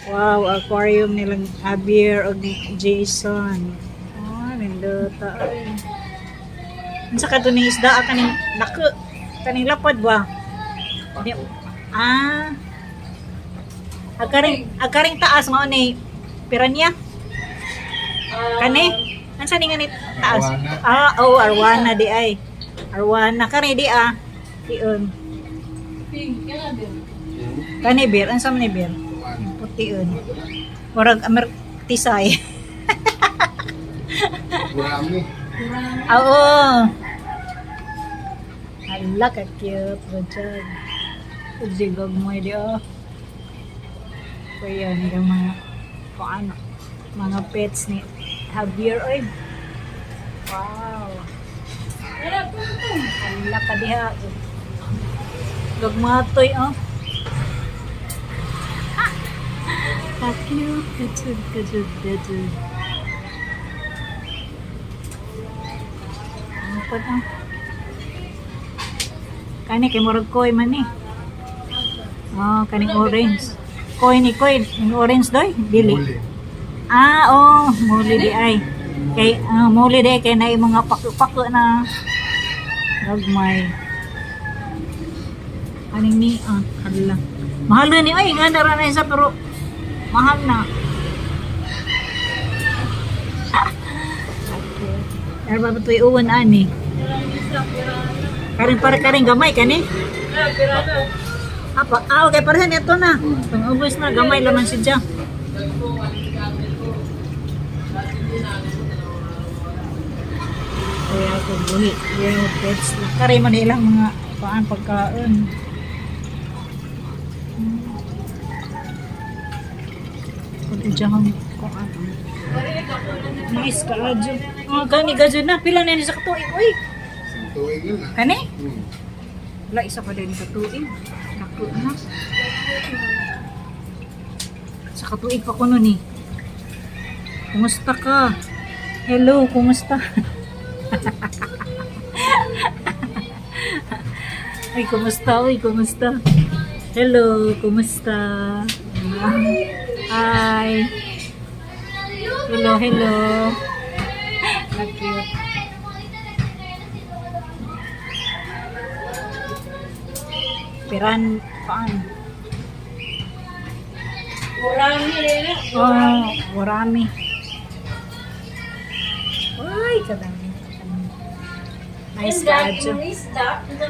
Wow, aquarium nilang Javier o ni Jason. Oh, nindota ay. Unsa ka to ni isda kaning dako? Kaning lapad ba? Di, agaring taas mao ni piranha. Kani? Ansa ni nga ni taas? Arwana di ay. Arwana kani di Diyon. Kani beer, ansa man ni beer? Putiun. Murag amertisay. Gurami. Oo. Hala ka cute. Bajag. Ujigog mo di Kuya ni mga paano mga pets ni Javier oy. Wow. Hala ka diha. Gagmatoy Cute, kajud. Ano pa Kani kay murag koy man ni. Kaning orange. Koy ni yung orange doy, dili. Muli. Muli di ay. Kay muli di kay na mga pako na gagmay. Kaning ni hala. Mahal na ni ay nga na isa pero mahal na. Pero ba ito iuwan ani? Karing gamay kani? Apa? Okay, parehan ito na. Itong ubos na, gamay laman siya. Kaya ito buhi. Kaya pets na. Kari man ilang mga pagkaon. Ito dyan kung ano. Nice ka, Adjo. Gani gadyo na. Pila na yun sa katuig. Uy! Tuwing yun Kani? Wala, isa pa din sa tuig. Naku na. Sa katuig pa ko nun eh. Kumusta ka? Hello, kumusta? Ay, kumusta? Uy, kumusta? Hello, kumusta? Hi. Hello. Cute. Piran, paan? Warami. Ay, kadami. Nice ka, Adjo.